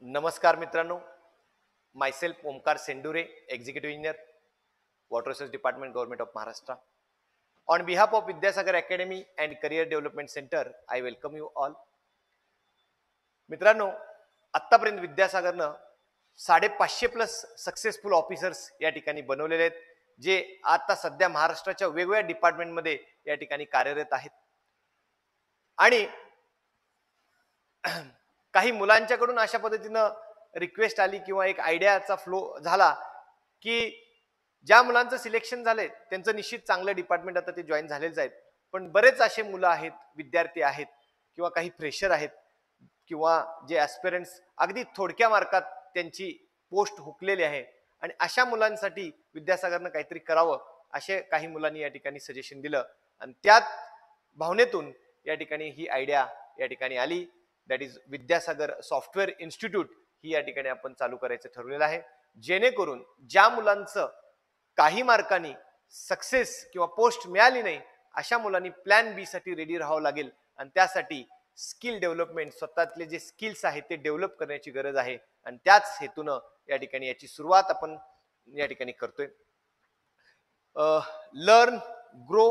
नमस्कार मित्रांनो, myself Omkar Sendure, executive engineer, water resource department, government of Maharashtra. On behalf of Vidyasagar academy and career development centre, I welcome you all. मित्रांनो, आतापर्यंत विद्यासागरनं 550 plus successful officers या ठिकाणी बनवलेले आहेत, जे आता सध्या महाराष्ट्राच्या वेगवेगळ्या डिपार्टमेंटमध्ये या ठिकाणी कार्यरत आहेत. आणि काही मुलांच्याकडून अशा पद्धतीनं रिक्वेस्ट आली किंवा एक आयडियाचा फ्लो झाला की ज्या मुलांचं सिलेक्शन झालंय त्यांचं निश्चित चांगलं डिपार्टमेंट आता ते जॉईन झालेच आहेत, पण बरेच असे मुलं आहेत, विद्यार्थी आहेत किंवा काही फ्रेशर आहेत किंवा जे ॲस्पिरंट्स अगदी थोडक्या मार्कात त्यांची पोस्ट हुकलेली आहे आणि अशा मुलांसाठी विद्यासागरनं काहीतरी करावं असे काही मुलांनी या ठिकाणी सजेशन दिलं आणि त्यात भावनेतून या ठिकाणी ही आयडिया या ठिकाणी आली. That is Vidyasagar software institute ही या ठिकाणी आपण चालू करायचं ठरवलेलं आहे, जेणेकरून ज्या मुलांचं काही मार्कांनी सक्सेस किंवा पोस्ट मिळाली नाही अशा मुलांनी प्लॅन बी साठी रेडी राहावं लागेल आणि त्यासाठी स्किल डेव्हलपमेंट, स्वतःतले जे स्किल्स आहेत ते डेव्हलप करण्याची गरज आहे आणि त्याच हेतूनं या ठिकाणी याची सुरुवात आपण या ठिकाणी करतोय. Learn, grow,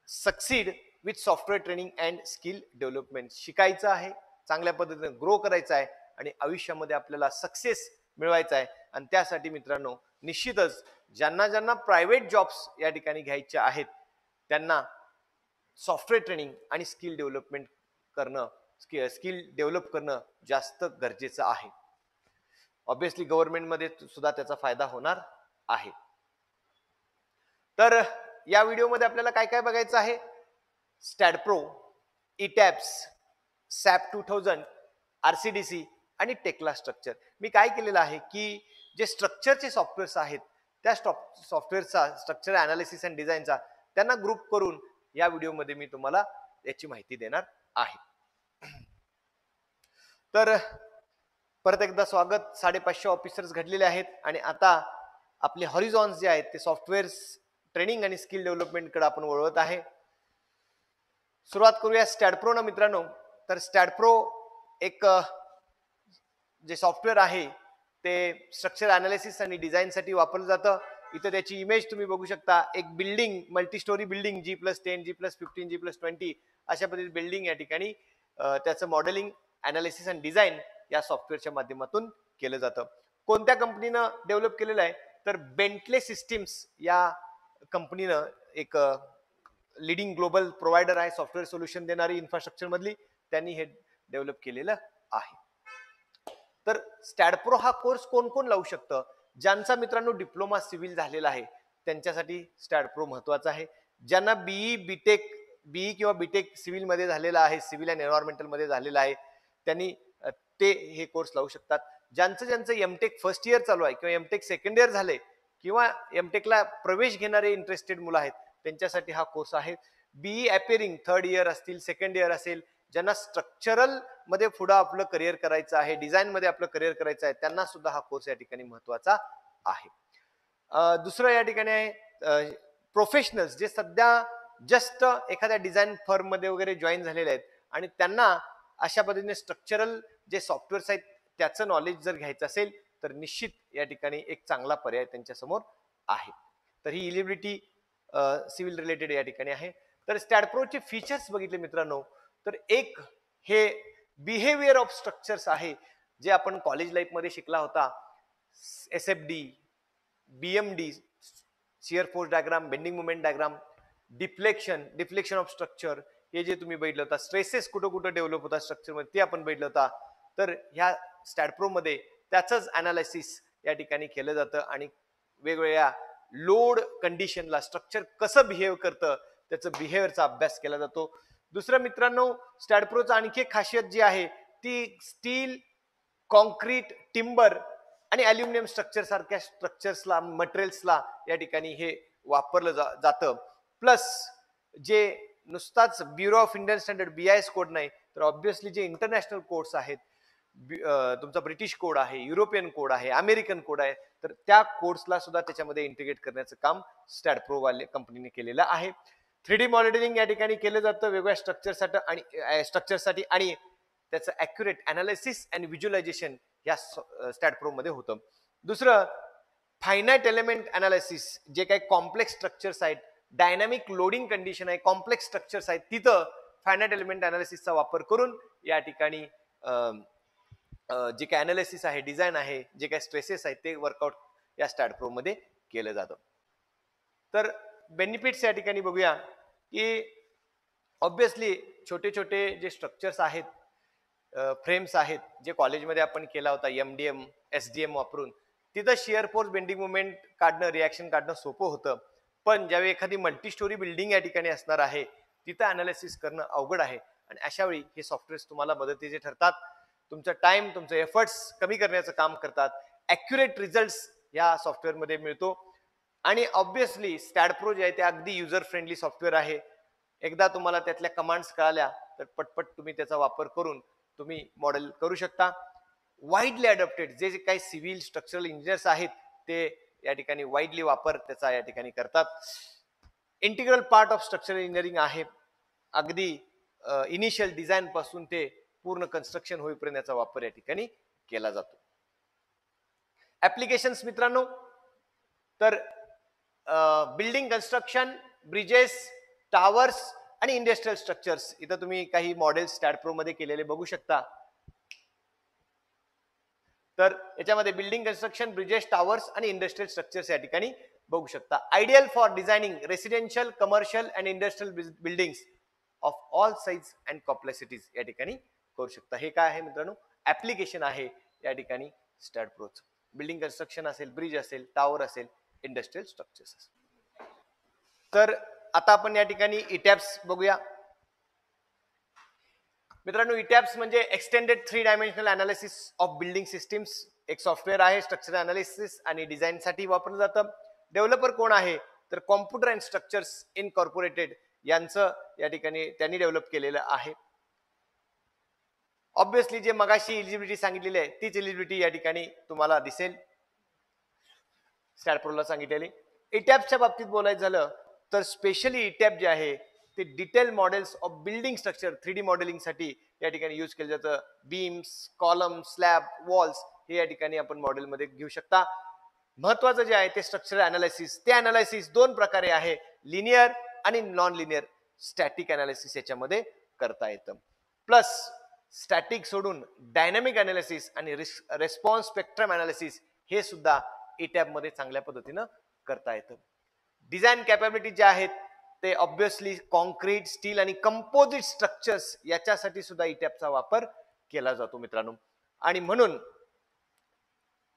succeed with software training and skill development. शिकायचं आहे, चांगल्या पद्धतीने ग्रो करायचं आहे आणि आयुष्यामध्ये आपल्याला सक्सेस मिळवायचा आहे. आणि त्यासाठी मित्रांनो, निश्चितच ज्यांना ज्यांना प्रायव्हेट जॉब्स या ठिकाणी घ्यायचे आहेत त्यांना सॉफ्टवेअर ट्रेनिंग आणि स्किल डेव्हलपमेंट करणं, स्किल डेव्हलप करणं जास्त गरजेचं आहे. ऑब्विसली गव्हर्नमेंटमध्ये सुद्धा त्याचा फायदा होणार आहे. तर या व्हिडिओमध्ये आपल्याला काय काय बघायचं आहे? स्टॅडप्रो, इटॅप्स, सॅप 2000, आरसीडीसी आणि टेक्ला स्ट्रक्चर. मी काय केलेलं आहे की जे स्ट्रक्चरचे सॉफ्टवेअर्स आहेत त्या सॉफ्टवेअरचा स्ट्रक्चर अनालिसिस अँड डिझाईनचा त्यांना ग्रुप करून या व्हिडिओमध्ये मी तुम्हाला याची माहिती देणार आहे. तर परत एकदा स्वागत. 550 ऑफिसर्स घडलेले आहेत आणि आता आपले हॉरिझॉन्स जे आहेत ते सॉफ्टवेअर ट्रेनिंग आणि स्किल डेव्हलपमेंट कडे आपण वळवत आहे. सुरुवात करूया स्टॅडप्रो ना मित्रांनो. तर स्टॅडप्रो एक जे सॉफ्टवेअर आहे ते स्ट्रक्चर अनालिसिस आणि डिझाईन साठी वापरलं जातं. इथं त्याची इमेज तुम्ही बघू शकता. एक building, multi storey building, G+10, G+15, G+20 अशा पद्धतीने बिल्डिंग या ठिकाणी त्याचं मॉडेलिंग, अनालिसिस आणि डिझाईन या सॉफ्टवेअरच्या माध्यमातून केलं जातं. कोणत्या कंपनीनं डेव्हलप केलेलं आहे? तर बेंटले सिस्टीम्स या कंपनीनं, एक लीडिंग ग्लोबल प्रोव्हायडर आहे, सॉफ्टवेअर सोल्युशन देणारी इन्फ्रास्ट्रक्चर मधली, त्यांनी हे डेव्हलप केलेलं आहे. तर स्टॅडप्रो हा कोर्स कोण कोण लावू शकतं? ज्यांचा मित्रांनो डिप्लोमा सिव्हिल झालेला आहे त्यांच्यासाठी स्टॅडप्रो महत्वाचा आहे. ज्यांना बीई किंवा बीटेक सिव्हिल मध्ये झालेला आहे, सिव्हिल अँड एन्व्हायरमेंटल मध्ये झालेला आहे, त्यांनी ते हे कोर्स लावू शकतात. ज्यांचं एमटेक फर्स्ट इयर चालू आहे किंवा एमटेक सेकंड इयर झाले किंवा एमटेकला प्रवेश घेणारे इंटरेस्टेड मुलं आहेत त्यांच्यासाठी हा कोर्स आहे. बीई अपेरिंग थर्ड इयर असतील, सेकंड इयर असेल, ज्यांना स्ट्रक्चरल मध्ये पुढे आपलं करिअर करायचं आहे, डिझाईन मध्ये आपलं करिअर करायचं आहे, त्यांना सुद्धा हा कोर्स या ठिकाणी महत्वाचा आहे. दुसरं या ठिकाणी आहे प्रोफेशनल्स, जे सध्या जस्ट एखाद्या डिझाईन फर्म मध्ये वगैरे जॉईन झालेले आहेत आणि त्यांना अशा पद्धतीने स्ट्रक्चरल जे सॉफ्टवेअर्स आहेत त्याचं नॉलेज जर घ्यायचं असेल तर निश्चित या ठिकाणी एक चांगला पर्याय त्यांच्या समोर आहे. तर ही इलिजिबिलिटी सिव्हिल रिलेटेड या ठिकाणी आहे. तर स्टॅडप्रोचे फीचर्स बघितले मित्रांनो, तर एक हे बिहेवियर ऑफ स्ट्रक्चर्स आहे, जे आपण कॉलेज लाईफ मध्ये शिकला होता. SFD, BMD, shear force diagram, bending movement diagram, deflection of structure, हे जे तुम्ही बघितलं होता. स्ट्रेसेस कुठं कुठं डेव्हलप होता स्ट्रक्चर मध्ये ते आपण बघितलं होता. तर ह्या स्टॅडप्रो मध्ये त्याचंच अनालिसिस या ठिकाणी केलं जातं आणि वेगवेगळ्या लोड कंडिशनला स्ट्रक्चर कसं बिहेव करतं त्याचं बिहेवियरचा अभ्यास केला जातो. दुसरं मित्रांनो, स्टॅडप्रोचं आणखी एक खासियत जी आहे ती स्टील, कॉन्क्रीट, टिंबर आणि अल्युमिनियम स्ट्रक्चर सारख्या स्ट्रक्चर्सला, मटेरियल्सला या ठिकाणी हे वापरलं जातं. प्लस जे नुसताच bureau of Indian standard BIS code नाही, तर ऑब्व्हियसली जे इंटरनॅशनल कोड्स आहेत, तुमचा ब्रिटिश कोड आहे, युरोपियन कोड आहे, अमेरिकन कोड आहे, तर त्या कोड्सला सुद्धा त्याच्यामध्ये इंटिग्रेट करण्याचं काम स्टॅडप्रो वाले कंपनीने केलेलं आहे. 3D मॉडेलिंग या ठिकाणी केलं जातं वेगवेगळ्या स्ट्रक्चरसाठी आणि त्याचं ॲक्युरेट अनालिसिस अँड व्हिज्युअलायझेशन या स्टॅट प्रो मध्ये होतं. दुसरं फायनाईट एलिमेंट अनालिसिस, जे काही कॉम्प्लेक्स स्ट्रक्चर्स आहेत, डायनामिक लोडिंग कंडिशन आहे, कॉम्प्लेक्स स्ट्रक्चर्स आहेत, तिथं फायनाईट एलिमेंट अनालिसिसचा वापर करून या ठिकाणी जे काही अनालिसिस आहे, डिझाईन आहे, जे काही स्ट्रेसेस आहेत ते वर्कआउट या स्टॅट प्रो मध्ये केलं जातं. तर बेनिफिट्स या ठिकाणी बघूया की ऑब्विसली छोटे छोटे जे स्ट्रक्चर्स आहेत, फ्रेम्स आहेत, जे कॉलेजमध्ये आपण केला होता MDM SDM वापरून, तिथं शिअर फोर्स बेंडिंग मुवमेंट काढणं, रिॲक्शन काढणं सोपं होतं. पण ज्यावेळी एखादी मल्टी स्टोरी बिल्डिंग या ठिकाणी असणार आहे, तिथं अनालिसिस करणं अवघड आहे. आणि अशा वेळी हे सॉफ्टवेअर्स तुम्हाला मदतीचे ठरतात. तुमचा टाइम, तुमचे एफर्ट्स कमी करण्याचं काम करतात. ॲक्युरेट रिझल्ट्स या सॉफ्टवेअरमध्ये मिळतो. आणि ऑब्विसली स्टॅट प्रो जे आहे ते अगदी युजर फ्रेंडली सॉफ्टवेअर आहे. एकदा तुम्हाला त्यातल्या कमांड्स कळाल्या तर पटपट तुम्ही त्याचा वापर करून तुम्ही मॉडेल करू शकता. वाईडली अडॉप्टेड, जे काही सिव्हिल स्ट्रक्चरल इंजिनियर्स आहेत ते या ठिकाणी वाईडली वापर त्याचा या ठिकाणी करतात. Integral part of structural engineering आहे. अगदी इनिशियल डिझाईन पासून ते पूर्ण कन्स्ट्रक्शन होईपर्यंत याचा वापर या ठिकाणी केला जातो. ऍप्लिकेशन्स मित्रांनो, तर बिल्डिंग कन्स्ट्रक्शन, ब्रिजेस, टावर्स आणि इंडस्ट्रियल स्ट्रक्चर्स, इथं तुम्ही काही मॉडेल्स स्टॅट प्रो मध्ये केलेले बघू शकता. तर याच्यामध्ये बिल्डिंग कन्स्ट्रक्शन, ब्रिजेस, टावर्स आणि इंडस्ट्रियल स्ट्रक्चर्स या ठिकाणी बघू शकता. Ideal for designing residential, commercial and industrial buildings of all size and complexities या ठिकाणी करू शकता. हे काय आहे मित्रांनो? ऍप्लिकेशन आहे या ठिकाणी स्टॅट प्रोचं. बिल्डिंग कन्स्ट्रक्शन असेल, ब्रिज असेल, टावर असेल, इंडस्ट्रियल स्ट्रक्चर्स असेल. तर आता आपण या ठिकाणी इटॅप्स बघूया. मित्रांनो, इटॅप्स म्हणजे extended 3 dimensional analysis of building systems. एक सॉफ्टवेअर आहे, स्ट्रक्चर अनालिसिस आणि डिझाईन साठी वापरलं जातं. डेव्हलपर कोण आहे? तर कॉम्प्युटर अँड स्ट्रक्चर्स इनकॉर्पोरेटेड यांचं या ठिकाणी त्यांनी डेव्हलप केलेलं आहे. ऑब्विसली जे मगाशी एलिजिबिलिटी सांगितलेली आहे तीच एलिजिबिलिटी या ठिकाणी तुम्हाला दिसेल स्टॅट प्रोला सांगितलेली. इटॅपच्या बाबतीत बोलायचं झालं तर स्पेशली इटॅप जे आहे ते detail models of building structure 3D modelling साठी या ठिकाणी यूज केलं जातं. बीम्स, कॉलम, स्लॅब, वॉल्स हे या ठिकाणी आपण मॉडेलमध्ये घेऊ शकता. महत्वाचं जे आहे ते स्ट्रक्चर अनालिसिस. ते अनालिसिस दोन प्रकारे आहे, लिनियर आणि नॉन लिनियर. स्टॅटिक अनालिसिस याच्यामध्ये करता येतं. प्लस स्टॅटिक सोडून डायनामिक अनालिसिस आणि रिस्पॉन्स स्पेक्ट्रम अनालिसिस हे सुद्धा इटॅप मध्ये चांगल्या पद्धतीनं करता येतं. डिझाईन कॅपॅबिलिटी जे आहेत ते ऑब्विसली कॉन्क्रीट, स्टील आणि कंपोजिट स्ट्रक्चर्स याच्यासाठी सुद्धा इटॅपचा वापर केला जातो मित्रांनो. आणि म्हणून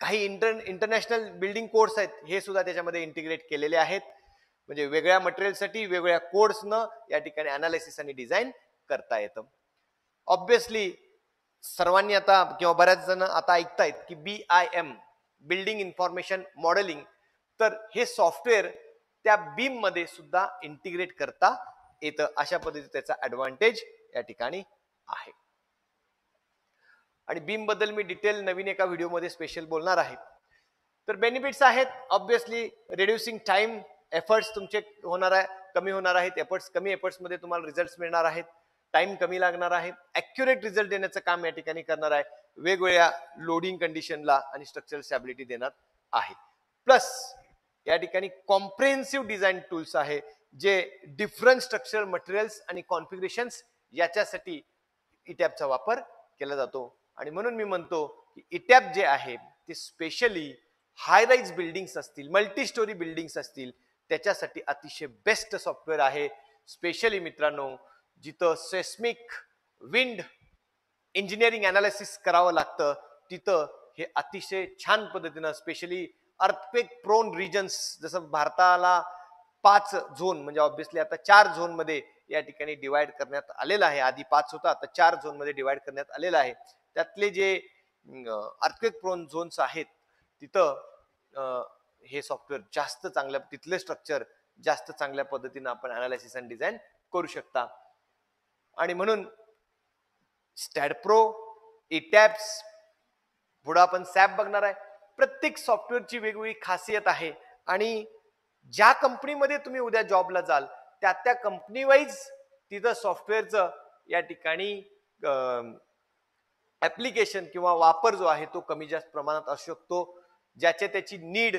काही इंटरनॅशनल बिल्डिंग कोड्स आहेत हे सुद्धा त्याच्यामध्ये इंटिग्रेट केलेले आहेत. म्हणजे वेगळ्या मटेरियलसाठी वेगळ्या कोड्सनं या ठिकाणी अनालिसिस आणि डिझाईन करता येतं. ऑब्विसली सर्वांनी आता किंवा बऱ्याच जण आता ऐकतायत की BIM, बिल्डिंग इन्फॉर्मेशन मॉडेलिंग, तर हे सॉफ्टवेअर त्या बीम मध्ये सुद्धा इंटिग्रेट करता येतं. अशा पद्धतीचा त्याचा ऍडव्हान्टेज या ठिकाणी आहे. आणि बीम बद्दल मी डिटेल नवीन एका व्हिडिओमध्ये स्पेशल बोलणार आहे. तर बेनिफिट्स आहेत ऑब्विसली रिड्युसिंग टाइम, एफर्ट्स तुमचे होणार आहे कमी होणार आहेत. कमी एफर्ट्स मध्ये तुम्हाला रिझल्ट्स मिळणार आहेत. टाइम कमी लागणार आहे. ॲक्युरेट रिझल्ट देण्याचं काम या ठिकाणी करणार आहे. वेगवेगळ्या लोडिंग कंडिशनला आणि स्ट्रक्चरल स्टॅबिलिटी देणार आहे. प्लस या ठिकाणी कॉम्प्रिहेन्सिव्ह डिझाईन टूल्स आहे जे डिफरंट स्ट्रक्चरल मटेरियल्स आणि कॉन्फिगरेशन्स याच्यासाठी इटॅपचा वापर केला जातो. आणि म्हणून मी म्हणतो की इटॅप जे आहे ते स्पेशली हाय राईज बिल्डिंग्स असतील, मल्टी स्टोरी बिल्डिंग्स असतील, त्याच्यासाठी अतिशय बेस्ट सॉफ्टवेअर आहे. स्पेशली मित्रांनो, जिथं सेस्मिक, विंड इंजिनिअरिंग अनालिसिस करावं लागतं तिथं हे अतिशय छान पद्धतीनं, स्पेशली अर्थक्वेक प्रोन रिजन्स, जसं भारताला 5 झोन म्हणजे ऑब्विसली आता 4 झोन मध्ये या ठिकाणी डिवाइड करण्यात आलेला आहे. आधी 5 होता, आता 4 झोन मध्ये डिवाइड करण्यात आलेला आहे. त्यातले जे अर्थक्वेक प्रोन झोन्स आहेत तिथं हे सॉफ्टवेअर जास्त चांगल्या, तिथले स्ट्रक्चर जास्त चांगल्या पद्धतीनं आपण अनालिसिस आणि डिझाईन करू शकता. आणि म्हणून स्टॅट प्रो, इटॅप्स, पुढे आपण सॅप बघणार आहे. प्रत्येक सॉफ्टवेअरची वेगवेगळी खासियत आहे आणि ज्या कंपनीमध्ये तुम्ही उद्या जॉबला जाल त्या कंपनी वाईज तिथं सॉफ्टवेअरचं या ठिकाणी ऍप्लिकेशन किंवा वापर जो आहे तो कमी जास्त प्रमाणात असू शकतो, ज्याचे त्याची नीड,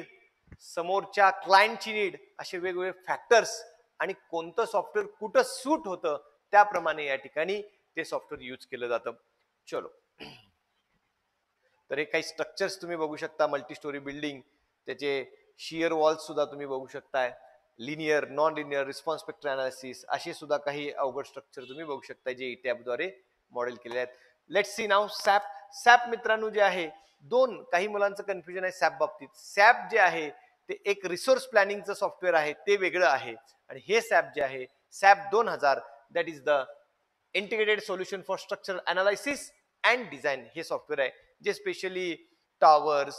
समोरच्या क्लायंटची नीड, असे वेगवेगळे फॅक्टर्स आणि कोणतं सॉफ्टवेअर कुठं सूट होतं त्याप्रमाणे या ठिकाणी ते सॉफ्टवेअर यूज केलं जातं. चलो, तर हे काही स्ट्रक्चर्स तुम्ही बघू शकता, मल्टी स्टोरी बिल्डिंग, त्याचे शियर वॉल्स सुद्धा तुम्ही बघू शकताय, linear, non linear, response spectrum analysis, असे सुद्धा काही अवघड स्ट्रक्चर तुम्ही बघू शकता जे ETAP द्वारे मॉडेल केले आहेत. Let's see now SAP. SAP मित्रांनो जे आहे, काही मुलांचं कन्फ्युजन आहे सॅप बाबतीत. सॅप जे आहे ते एक रिसोर्स प्लॅनिंगचं सॉफ्टवेअर आहे, ते वेगळं आहे. आणि हे सॅप जे आहे, SAP 2000, that is the integrated solution for structural analysis and design, हे सॉफ्टवेअर आहे जे specially towers,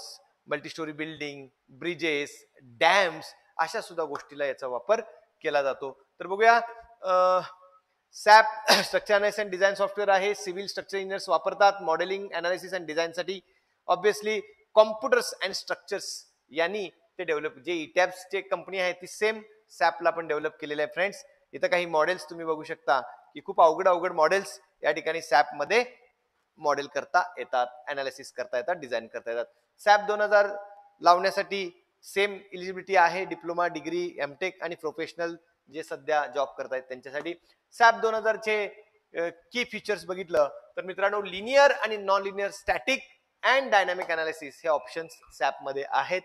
multistorey building, bridges, dams अशा सुद्धा गोष्टीला याचा वापर केला जातो. तर बघूया, SAP structure analysis and design software आहे, सिव्हिल स्ट्रक्चर इंजिनियर्स वापरतात मॉडेलिंग, अनालिसिस अँड डिझाईनसाठी. ऑब्विसली कॉम्प्युटर्स अँड स्ट्रक्चर्स यांनी ते डेव्हलप, जे ETAPचे कंपनी आहे ती सेम सॅपला पण डेव्हलप केलेले आहे. फ्रेंड्स, इथं काही मॉडेल्स तुम्ही बघू शकता की खूप अवघड मॉडेल्स या ठिकाणी सॅप मध्ये मॉडेल करता येतात, अनालिसिस करता येतात, डिझाईन करता येतात. सॅप 2000 लावण्यासाठी सेम एलिजिबिलिटी आहे, डिप्लोमा, डिग्री, एमटेक आणि प्रोफेशनल जे सध्या जॉब करतायत त्यांच्यासाठी. सॅप 2000 चे की फीचर्स बघितलं तर मित्रांनो, लिनियर आणि non linear, static and dynamic analysis हे ऑप्शन्स सॅप मध्ये आहेत.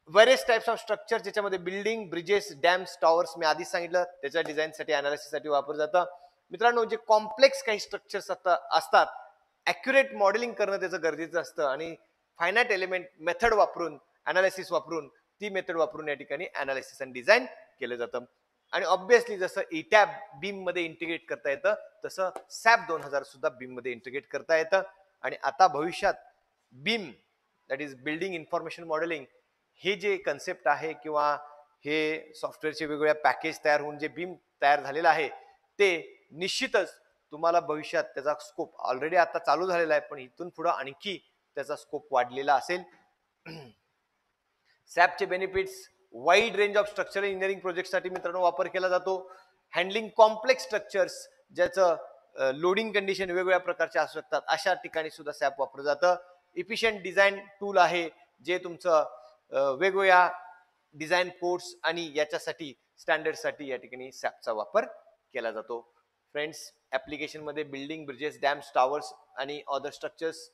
व्हेरियस टाइप्स ऑफ स्ट्रक्चर, ज्याच्यामध्ये बिल्डिंग, ब्रिजेस, डॅम्स, टॉवर्स मी आधीच सांगितलं त्याच्या डिझाईनसाठी, अनालिसिससाठी वापरलं जातं. मित्रांनो, जे कॉम्प्लेक्स काही स्ट्रक्चर्स असतात, ॲक्युरेट मॉडेलिंग करणं त्याचं गरजेचं असतं आणि फायनाईट एलिमेंट मेथड वापरून, अनालिसिस वापरून, ती मेथड वापरून या ठिकाणी अनालिसिस आणि डिझाईन केलं जातं. आणि ऑब्विसली जसं ETAP बीम मध्ये इंटिग्रेट करता येतं, तसं सॅप 2000 सुद्धा बीम मध्ये इंटिग्रेट करता येतं. आणि आता भविष्यात beam, that is building information modelling, हे जे कन्सेप्ट आहे किंवा हे सॉफ्टवेअरचे वेगवेगळ्या पॅकेज तयार होऊन जे बीम तयार झालेलं आहे, ते निश्चितच तुम्हाला भविष्यात त्याचा स्कोप ऑलरेडी आता चालू झालेला आहे, पण इथून पुढे आणखी त्याचा स्कोप वाढलेला असेल. सॅपचे benefits, wide range of structural engineering प्रोजेक्टसाठी मित्रांनो वापर केला जातो. हँडलिंग कॉम्प्लेक्स स्ट्रक्चर्स, ज्याचं लोडिंग कंडिशन वेगवेगळ्या प्रकारचे असू शकतात, अशा ठिकाणी सुद्धा सॅप वापरलं जातं. इफिशियंट डिझाईन टूल आहे, जे तुमचं वेगवेगळ्या डिझाईन कोड्स आणि याच्यासाठी स्टँडर्डसाठी या ठिकाणी सॅपचा वापर केला जातो. फ्रेंड्स, ऍप्लिकेशन मध्ये बिल्डिंग, ब्रिजेस, डॅम्स, टॉवर्स आणि अदर स्ट्रक्चर्स.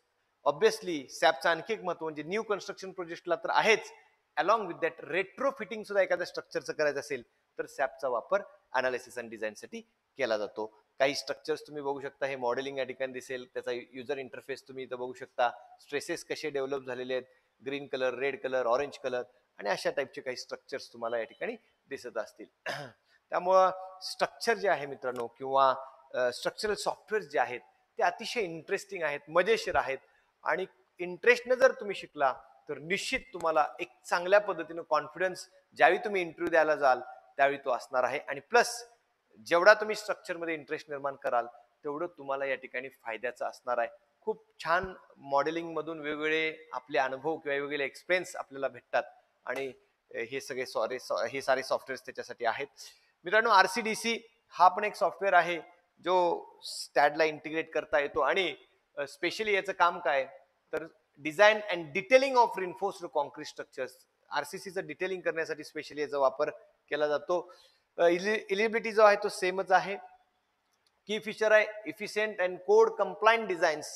ऑब्विसली सॅपचं आणखी एक महत्व म्हणजे न्यू कन्स्ट्रक्शन प्रोजेक्टला तर आहेच, along with that retro fitting सुद्धा एखाद्या स्ट्रक्चरचं करायचं असेल तर सॅपचा वापर अनालिसिस आणि डिझाईनसाठी केला जातो. काही स्ट्रक्चर्स तुम्ही बघू शकता, हे मॉडेलिंग या ठिकाणी दिसेल, त्याचा युजर इंटरफेस तुम्ही इथं बघू शकता, स्ट्रेसेस कसे डेव्हलप झालेले आहेत, green colour, red colour, orange colour आणि अशा टाईपचे काही स्ट्रक्चर्स तुम्हाला या ठिकाणी दिसत असतील. त्यामुळं स्ट्रक्चर जे आहे मित्रांनो, किंवा स्ट्रक्चरल सॉफ्टवेअर जे आहेत ते अतिशय इंटरेस्टिंग आहेत, मजेशीर आहेत. आणि इंटरेस्टनं जर तुम्ही शिकला तर निश्चित तुम्हाला एक चांगल्या पद्धतीनं कॉन्फिडन्स, ज्यावेळी तुम्ही इंटरव्ह्यू द्यायला जाल त्यावेळी तो असणार आहे. आणि प्लस जेवढा तुम्ही स्ट्रक्चरमध्ये इंटरेस्ट निर्माण कराल तेवढं तुम्हाला या ठिकाणी फायद्याचं असणार आहे. खूप छान मॉडेलिंग मधून वेगवेगळे आपले अनुभव किंवा वेगवेगळे एक्सपिरियन्स आपल्याला भेटतात आणि हे सारे सॉफ्टवेअर त्याच्यासाठी आहेत. मित्रांनो, RCDC हा पण एक सॉफ्टवेअर आहे जो स्टॅडला इंटिग्रेट करता येतो. आणि स्पेशली याचं काम काय तर design and detailing of reinforced concrete structures, RCCचं डिटेलिंग करण्यासाठी स्पेशली याचा वापर केला जातो. एलिजिबिलिटी जो आहे तो सेमच आहे. की फीचर आहे efficient and code compliant designs,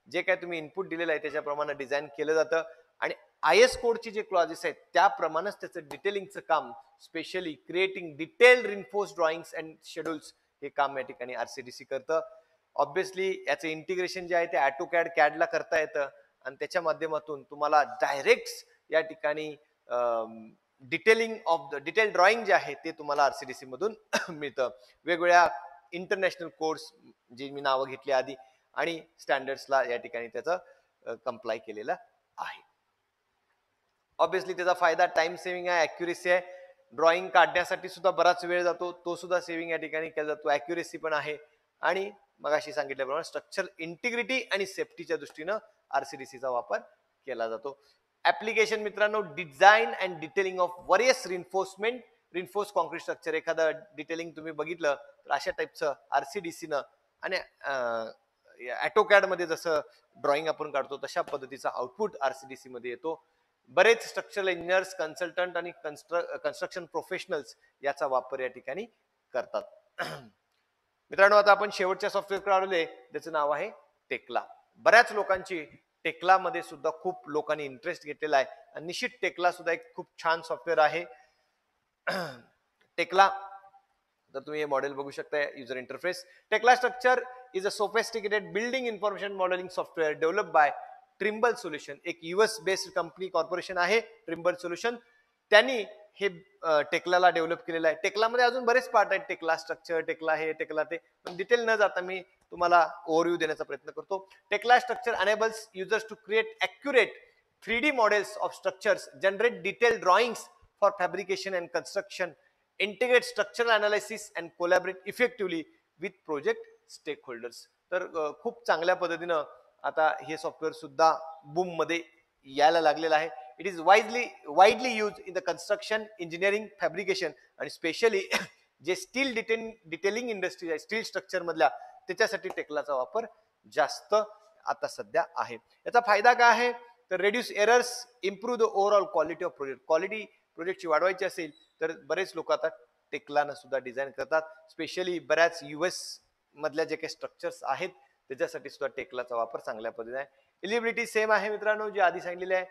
जे काय तुम्ही इनपुट दिलेलं आहे त्याच्याप्रमाणे डिझाईन केलं जातं. आणि IS कोडचे जे क्लॉजेस आहेत त्याप्रमाणेच त्याचं डिटेलिंगचं काम, specially creating detailed reinforce drawings and schedules, हे काम या ठिकाणी RCDC करतं. ऑब्विसली याचं इंटिग्रेशन जे आहे ते AutoCAD, CAD करता येतं आणि त्याच्या माध्यमातून तुम्हाला डायरेक्ट या ठिकाणी detailing of the detail drawing जे आहे ते तुम्हाला RCDC मधून मिळतं. वेगवेगळ्या इंटरनॅशनल कोर्स जी मी नावं घेतली आधी आणि स्टँडर्ड्सला या ठिकाणी त्याचं कंप्लाय केलेलं आहे. ऑब्विसली त्याचा फायदा टाइम सेव्हिंग आहे, ॲक्युरेसी आहे. ड्रॉइंग काढण्यासाठी सुद्धा बराच वेळ जातो, तो सुद्धा सेव्हिंग या ठिकाणी केला जातो. ॲक्युरेसी पण आहे. आणि मगाशी सांगितल्याप्रमाणे स्ट्रक्चर इंटिग्रिटी आणि सेफ्टीच्या दृष्टीनं RCDCचा वापर केला जातो. ऍप्लिकेशन मित्रांनो, design and detailing of various reinforce concrete structure. एखादं डिटेलिंग तुम्ही बघितलं तर अशा टाईपचं RCDCनं आणि ऑटोकॅड मध्ये जसं ड्रॉइंग आपण काढतो तशा पद्धतीचा आउटपुट RCDC मध्ये येतो. बरेच स्ट्रक्चरल इंजिनियर्स, कन्सल्टंट आणि कन्स्ट्रक्शन प्रोफेशनल्स याचा वापर या ठिकाणी करतात. मित्रांनो, आता आपण शेवटच्या सॉफ्टवेअरकडे आलोय, त्याचं नाव आहे टेक्ला. बऱ्याच लोकांची टेक्ला मध्ये सुद्धा खूप लोकांनी इंटरेस्ट घेतलेला आहे आणि निश्चित टेक्ला सुद्धा एक खूप छान सॉफ्टवेअर आहे. टेक्ला, तर तुम्ही हे मॉडेल बघू शकता, user interface. Tekla structure is a sophisticated building information modelling software develop by Trimble solution. एक US बेस्ड कंपनी कॉर्पोरेशन आहे ट्रिम्बल सोल्युशन, त्यांनी हे टेक्लाला डेव्हलप केलेलं आहे. टेक्लामध्ये अजून बरेच पार्ट आहेत, टेक्ला स्ट्रक्चर, टेक्ला हे, टेक्ला ते, पण डिटेल न जाता मी तुम्हाला ओव्हरव्ह्यू देण्याचा प्रयत्न करतो. Tekla structure enables users to create accurate 3D models of structures, generate detail drawings for fabrication and construction, integrate structural analysis and collaborate effectively with project stakeholders. तर खूप चांगल्या पद्धतीनं आता हे सॉफ्टवेअर सुद्धा बूम मध्ये यायला लागलेलं आहे. It is widely use in the construction, engineering, fabrication आणि स्पेशली जे स्टील डिटेलिंग इंडस्ट्री आहे, स्टील स्ट्रक्चर मधल्या, त्याच्यासाठी टेक्लाचा वापर जास्त आता सध्या आहे. याचा फायदा काय आहे तर reduce errors, improve the overall quality of project. Quality प्रोजेक्टची वाढवायची असेल तर बरेच लोक आता टेक्लानं सुद्धा डिझाईन करतात. स्पेशली बऱ्याच US मधल्या जे काही स्ट्रक्चर्स आहेत त्याच्यासाठी सुद्धा टेक्लाचा वापर चांगल्या पद्धतीने आहे. एलिजिबिलिटी सेम आहे मित्रांनो, जे आधी सांगितलेले आहे.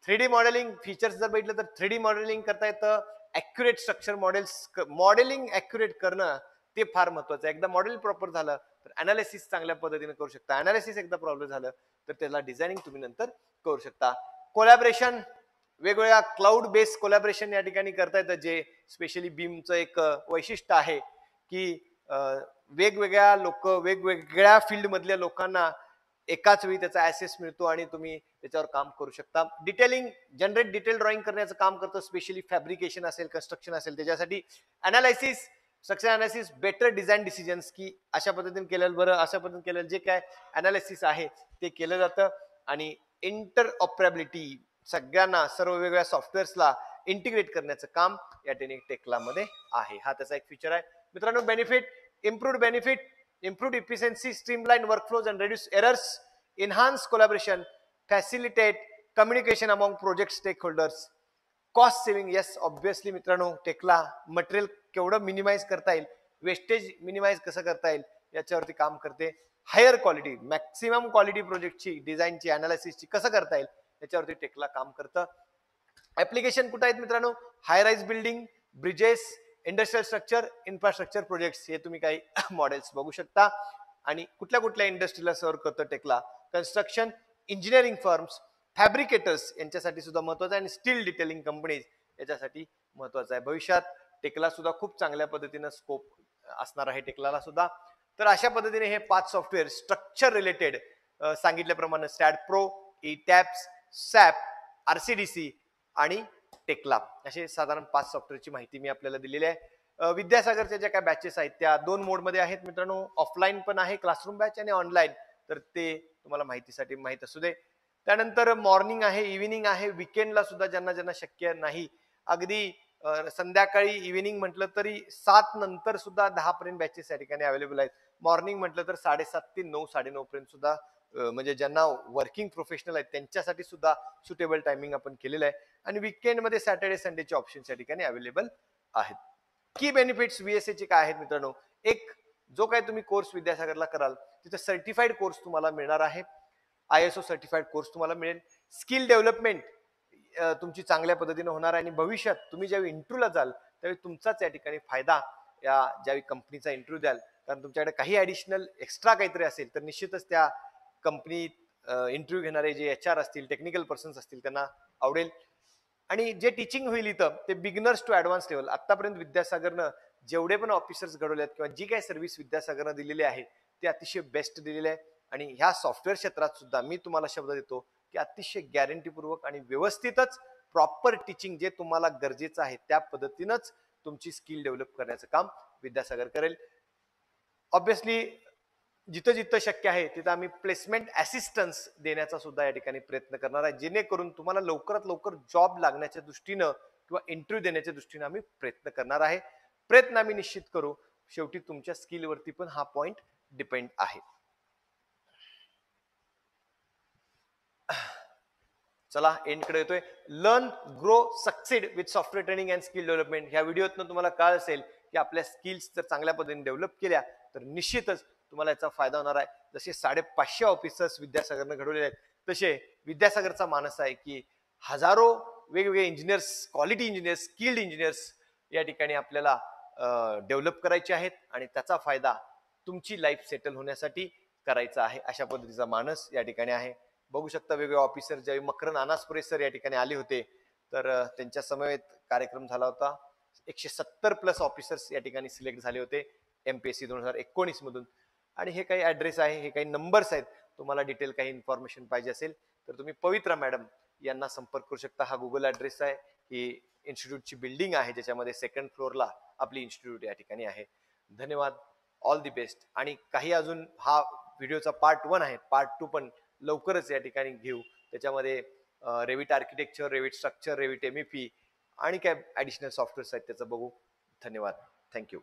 3D मॉडेलिंग फीचर्स जर बघितलं तर 3D मॉडेलिंग करता येतं. ॲक्युरेट स्ट्रक्चर मॉडेलिंग ॲक्युरेट करणं ते फार महत्वाचं आहे. एकदा मॉडेल प्रॉपर झालं तर अनालिसिस चांगल्या पद्धतीने करू शकता. अनालिसिस एकदा प्रॉब्लेम झालं तर त्याला डिझायनिंग तुम्ही नंतर करू शकता. कोलॅबरेशन, वेगवेगळ्या क्लाउड बेस्ड कोलॅबरेशन या ठिकाणी करता येतं, जे स्पेशली बीमचं एक वैशिष्ट्य आहे की वेगवेगळ्या वेगवेगळ्या फील्ड मधल्या लोकांना एकाच वेळी त्याचा ऍक्सेस मिळतो आणि तुम्ही त्याच्यावर काम करू शकता. डिटेलिंग, जनरेट डिटेल ड्रॉइंग करण्याचं काम करतं, स्पेशली फॅब्रिकेशन असेल, कन्स्ट्रक्शन असेल त्याच्यासाठी. Analysis, structure analysis, better design decisions, की अशा पद्धतीने केलेलं बरं, अशा पद्धतीने केलेलं जे काय अनालिसिस आहे ते केलं जातं. आणि इंटरऑपरेबिलिटी, सगळ्यांना, सर्व वेगवेगळ्या सॉफ्टवेअर्सला इंटिग्रेट करण्याचं काम या टेक्ला मध्ये आहे. हा त्याचा एक फीचर आहे मित्रांनो. Benefit, improved efficiency, streamlined workflows and reduce errors, enhance collaboration, facilitate communication among project stakeholders, cost saving. yes obviously मित्रांनो, टेक्ला मटेरियल केवढं मिनिमाइज करता येईल, वेस्टेज मिनिमाइज कसं करता येईल याच्यावरती काम करते. हायर क्वालिटी, मॅक्सिमम क्वालिटी प्रोजेक्टची, डिझाईनची, अनालिसिसची कसं करता येईल याच्यावरती टेक्ला काम करतं. ऍप्लिकेशन कुठे आहेत मित्रांनो? High rise building, bridges, industrial structure, infrastructure projects, हे तुम्ही काही मॉडेल्स बघू शकता. आणि कुठल्या कुठल्या इंडस्ट्रीला सर्व करतं टेक्ला? कन्स्ट्रक्शन, इंजिनिअरिंग फर्म्स, फॅब्रिकेटर्स यांच्यासाठी सुद्धा महत्वाचं आहे, आणि स्टील डिटेलिंग कंपनीज याच्यासाठी महत्वाचं आहे. भविष्यात टेक्ला सुद्धा खूप चांगल्या पद्धतीनं स्कोप असणार आहे टेक्लाला सुद्धा. तर अशा पद्धतीने हे 5 सॉफ्टवेअर स्ट्रक्चर रिलेटेड सांगितल्याप्रमाणे स्टॅड प्रो, ETABS, SAP, RCDC आणि टेक्ला, असे साधारण 5 सॉफ्टवेअरची माहिती मी आपल्याला दिलेली आहे. विद्यासागरच्या ज्या काही बॅचेस आहेत त्या 2 मोडमध्ये आहेत मित्रांनो. ऑफलाईन पण आहे क्लासरूम बॅच आणि ऑनलाईन, तर ते तुम्हाला माहितीसाठी माहित असू दे. त्यानंतर मॉर्निंग आहे, इव्हिनिंग आहे, विकेंडला सुद्धा ज्यांना ज्यांना शक्य नाही, अगदी संध्याकाळी इव्हिनिंग म्हटलं तरी 7 नंतर सुद्धा 10 पर्यंत बॅचेस या ठिकाणी अवेलेबल आहेत. मॉर्निंग म्हटलं तर 7:30 ते 9, 9:30 पर्यंत सुद्धा, म्हणजे ज्यांना वर्किंग प्रोफेशनल आहेत त्यांच्यासाठी सुद्धा सुटेबल टायमिंग आपण केलेलं आहे. आणि वीकेंड मध्ये सॅटर्डे संडेचे ऑप्शन्स या ठिकाणी अवेलेबल आहेत. की बेनिफिट्स VSA चे काय आहेत मित्रांनो? एक, जो काय तुम्ही कोर्स विद्यासागरला कराल तिथे सर्टिफाईड कोर्स तुम्हाला मिळणार आहे. ISO सर्टिफाईड कोर्स तुम्हाला मिळेल. स्किल डेव्हलपमेंट तुमची चांगल्या पद्धतीने होणार आहे, आणि भविष्यात तुम्ही ज्यावेळी इंटरव्ह्यूला जाल त्यावेळी तुमचाच या ठिकाणी फायदा, या ज्यावेळी कंपनीचा इंटरव्ह्यू द्याल, कारण तुमच्याकडे काही ऍडिशनल एक्स्ट्रा काहीतरी असेल तर निश्चितच त्या कंपनीत इंटरव्ह्यू घेणारे जे HR असतील, टेक्निकल पर्सन्स असतील, त्यांना आवडेल. आणि जे टीचिंग होईल इथं ते बिगिनर्स टू ऍडव्हान्स लेवल. आतापर्यंत विद्यासागरनं जेवढे पण ऑफिसर्स घडवले आहेत किंवा जी काही सर्व्हिस विद्यासागरनं दिलेली आहे ते अतिशय बेस्ट दिलेले आहे. आणि ह्या सॉफ्टवेअर क्षेत्रात सुद्धा मी तुम्हाला शब्द देतो की अतिशय गॅरंटीपूर्वक आणि व्यवस्थितच प्रॉपर टीचिंग जे तुम्हाला गरजेचं आहे त्या पद्धतीनंच तुमची स्किल डेव्हलप करण्याचं काम विद्यासागर करेल. ऑब्विसली जिथं जिथं शक्य आहे तिथं आम्ही प्लेसमेंट असिस्टन्स देण्याचा सुद्धा या ठिकाणी प्रयत्न करणार आहे, जेणेकरून तुम्हाला लवकरात लवकर जॉब लागण्याच्या दृष्टीनं किंवा इंटरव्ह्यू देण्याच्या दृष्टीनं आम्ही प्रयत्न करणार आहे. प्रयत्न आम्ही निश्चित करू. शेवटी तुमच्या स्किलवरती पण हा पॉइंट डिपेंड आहे. चला एंडकडे येतोय. Learn, grow, succeed with software training and skill development. ह्या व्हिडिओतनं तुम्हाला कळलं असेल की आपल्या स्किल्स जर चांगल्या पद्धतीने डेव्हलप केल्या तर निश्चितच तुम्हाला याचा फायदा होणार आहे. जसे 550 ऑफिसर्स विद्यासागरनं घडवलेले आहेत, तसे विद्यासागरचा मानस आहे की हजारो वेगवेगळे engineers, quality engineers, skilled engineers या ठिकाणी आपल्याला डेव्हलप करायचे आहेत आणि त्याचा फायदा तुमची लाईफ सेटल होण्यासाठी करायचा आहे. अशा पद्धतीचा मानस या ठिकाणी आहे. बघू शकता वेगवेगळे ऑफिसर ज्यावेळी मकरन अनासपुरे सर या ठिकाणी आले होते तर त्यांच्या समवेत कार्यक्रम झाला होता. 170+ ऑफिसर्स या ठिकाणी सिलेक्ट झाले होते MPSC 2019 मधून. आणि हे काही ऍड्रेस आहे, हे काही नंबर्स आहेत. तुम्हाला डिटेल काही इन्फॉर्मेशन पाहिजे असेल तर तुम्ही पवित्रा मॅडम यांना संपर्क करू शकता. हा गुगल ऍड्रेस आहे. ही इन्स्टिट्यूटची बिल्डिंग आहे ज्याच्यामध्ये 2nd फ्लोअरला आपली इन्स्टिट्यूट या ठिकाणी आहे. धन्यवाद. All the best. आणि काही अजून हा व्हिडिओचा पार्ट 1 आहे, पार्ट 2 पण लवकरच या ठिकाणी घेऊ. त्याच्यामध्ये Revit architecture, Revit structure, Revit MEP आणि काय ऍडिशनल सॉफ्टवेअर्स आहेत त्याचं बघू. धन्यवाद. थँक्यू.